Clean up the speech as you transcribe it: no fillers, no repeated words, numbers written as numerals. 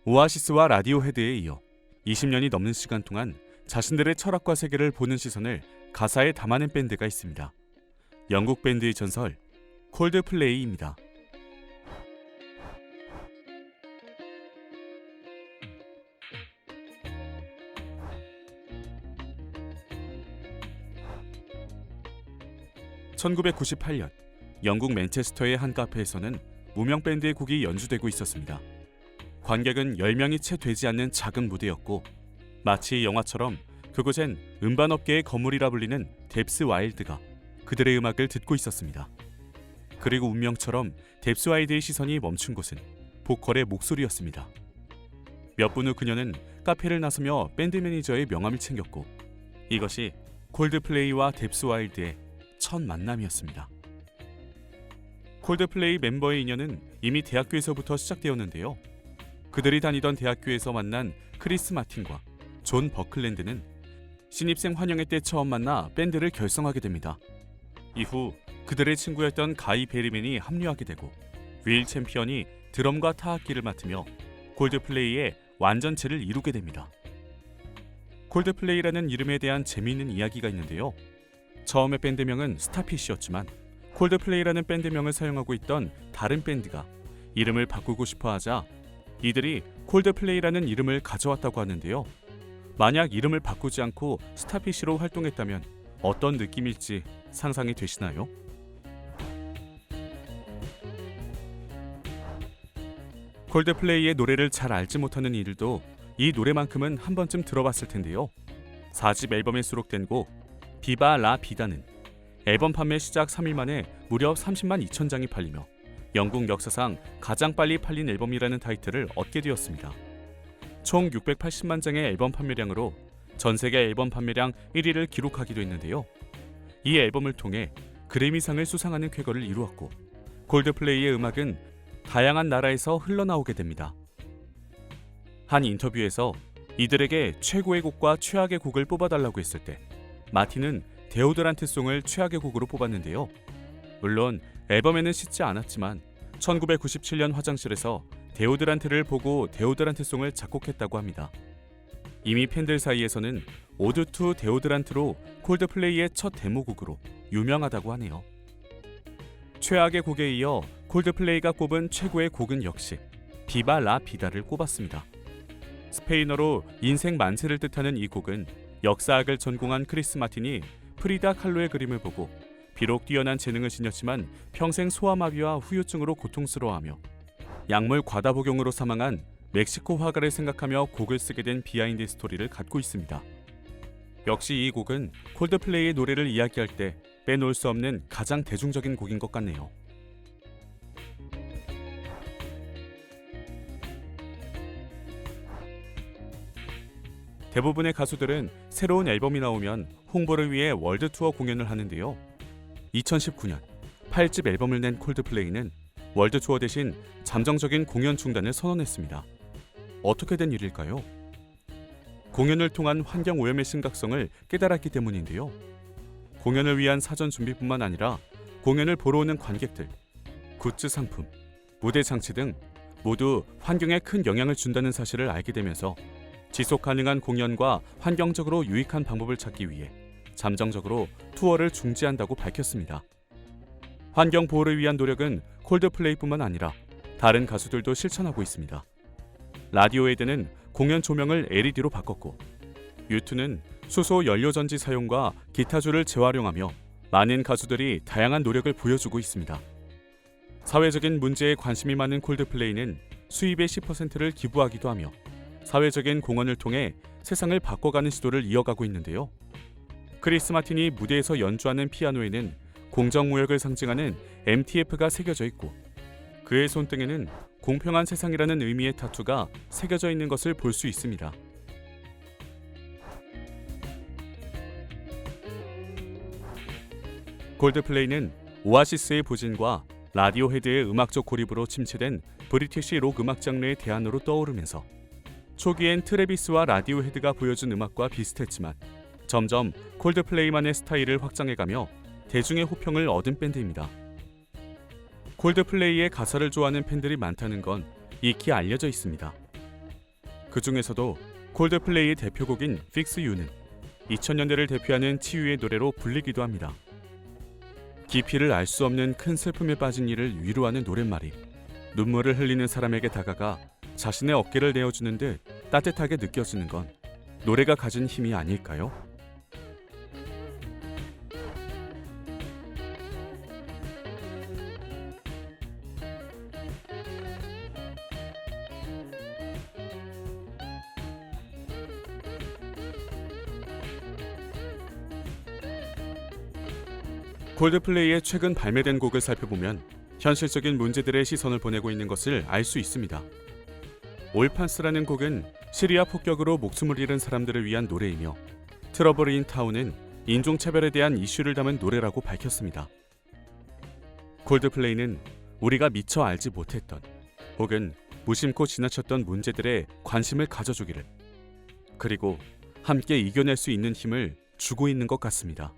오아시스와 라디오헤드에 이어 20년이 넘는 시간 동안 자신들의 철학과 세계를 보는 시선을 가사에 담아낸 밴드가 있습니다. 영국 밴드의 전설 콜드플레이입니다. (1998년) 영국 맨체스터의 한 카페에서는 무명 밴드의 곡이 연주되고 있었습니다. 관객은 10명이 채 되지 않는 작은 무대였고, 마치 영화처럼 그곳엔 음반업계의 거물이라 불리는 뎁스 와일드가 그들의 음악을 듣고 있었습니다. 그리고 운명처럼 뎁스 와일드의 시선이 멈춘 곳은 보컬의 목소리였습니다. 몇 분 후 그녀는 카페를 나서며 밴드 매니저의 명함을 챙겼고, 이것이 콜드플레이와 뎁스 와일드의 첫 만남이었습니다. 콜드플레이 멤버의 인연은 이미 대학교에서부터 시작되었는데요. 그들이 다니던 대학교에서 만난 크리스 마틴과 존 버클랜드는 신입생 환영회 때 처음 만나 밴드를 결성하게 됩니다. 이후 그들의 친구였던 가이 베리맨이 합류하게 되고, 윌 챔피언이 드럼과 타악기를 맡으며 콜드플레이의 완전체를 이루게 됩니다. 콜드플레이라는 이름에 대한 재미있는 이야기가 있는데요. 처음에 밴드명은 스타핏이었지만 콜드플레이라는 밴드명을 사용하고 있던 다른 밴드가 이름을 바꾸고 싶어 하자 이들이 콜드플레이라는 이름을 가져왔다고 하는데요. 만약 이름을 바꾸지 않고 스타핏으로 활동했다면 어떤 느낌일지 상상이 되시나요? 콜드플레이의 노래를 잘 알지 못하는 이들도 이 노래만큼은 한 번쯤 들어봤을 텐데요. 4집 앨범에 수록된 곡 비바 라 비다는 앨범 판매 시작 3일 만에 무려 30만 2천 장이 팔리며 영국 역사상 가장 빨리 팔린 앨범이라는 타이틀을 얻게 되었습니다. 총 680만 장의 앨범 판매량으로 전 세계 앨범 판매량 1위를 기록하기도 했는데요. 이 앨범을 통해 그래미상을 수상하는 쾌거를 이루었고, 콜드플레이의 음악은 다양한 나라에서 흘러나오게 됩니다. 한 인터뷰에서 이들에게 최고의 곡과 최악의 곡을 뽑아달라고 했을 때 마틴은 데오드란트 송을 최악의 곡으로 뽑았는데요. 물론 앨범에는 싣지 않았지만 1997년 화장실에서 데오드란트를 보고 데오드란트 송을 작곡했다고 합니다. 이미 팬들 사이에서는 오드 투 데오드란트로 콜드플레이의 첫 데모곡으로 유명하다고 하네요. 최악의 곡에 이어 콜드플레이가 꼽은 최고의 곡은 역시 비바 라 비다를 꼽았습니다. 스페인어로 인생 만세를 뜻하는 이 곡은 역사학을 전공한 크리스 마틴이 프리다 칼로의 그림을 보고 비록 뛰어난 재능을 지녔지만 평생 소아마비와 후유증으로 고통스러워하며 약물 과다 복용으로 사망한 멕시코 화가를 생각하며 곡을 쓰게 된 비하인드 스토리를 갖고 있습니다. 역시 이 곡은 콜드플레이의 노래를 이야기할 때 빼놓을 수 없는 가장 대중적인 곡인 것 같네요. 대부분의 가수들은 새로운 앨범이 나오면 홍보를 위해 월드 투어 공연을 하는데요. 2019년 8집 앨범을 낸 콜드플레이는 월드 투어 대신 잠정적인 공연 중단을 선언했습니다. 어떻게 된 일일까요? 공연을 통한 환경 오염의 심각성을 깨달았기 때문인데요. 공연을 위한 사전 준비뿐만 아니라 공연을 보러 오는 관객들, 굿즈 상품, 무대 장치 등 모두 환경에 큰 영향을 준다는 사실을 알게 되면서 지속 가능한 공연과 환경적으로 유익한 방법을 찾기 위해 잠정적으로 투어를 중지한다고 밝혔습니다. 환경 보호를 위한 노력은 콜드플레이뿐만 아니라 다른 가수들도 실천하고 있습니다. 라디오헤드는 공연 조명을 LED로 바꿨고, U2는 수소 연료전지 사용과 기타주를 재활용하며 많은 가수들이 다양한 노력을 보여주고 있습니다. 사회적인 문제에 관심이 많은 콜드플레이는 수입의 10%를 기부하기도 하며 사회적인 공헌을 통해 세상을 바꿔가는 시도를 이어가고 있는데요. 크리스 마틴이 무대에서 연주하는 피아노에는 공정무역을 상징하는 MTF가 새겨져 있고, 그의 손등에는 공평한 세상이라는 의미의 타투가 새겨져 있는 것을 볼 수 있습니다. 콜드플레이는 오아시스의 부진과 라디오헤드의 음악적 고립으로 침체된 브리티시 록 음악 장르의 대안으로 떠오르면서 초기엔 트래비스와 라디오헤드가 보여준 음악과 비슷했지만 점점 콜드플레이만의 스타일을 확장해가며 대중의 호평을 얻은 밴드입니다. 콜드플레이의 가사를 좋아하는 팬들이 많다는 건 익히 알려져 있습니다. 그 중에서도 콜드플레이의 대표곡인 Fix You는 2000년대를 대표하는 치유의 노래로 불리기도 합니다. 깊이를 알 수 없는 큰 슬픔에 빠진 이를 위로하는 노랫말이 눈물을 흘리는 사람에게 다가가 자신의 어깨를 내어주는 듯 따뜻하게 느껴지는 건 노래가 가진 힘이 아닐까요? 콜드플레이의 최근 발매된 곡을 살펴보면 현실적인 문제들의 시선을 보내고 있는 것을 알 수 있습니다. 올판스라는 곡은 시리아 폭격으로 목숨을 잃은 사람들을 위한 노래이며 트러블 인 타운은 인종차별에 대한 이슈를 담은 노래라고 밝혔습니다. 콜드플레이는 우리가 미처 알지 못했던 혹은 무심코 지나쳤던 문제들에 관심을 가져주기를, 그리고 함께 이겨낼 수 있는 힘을 주고 있는 것 같습니다.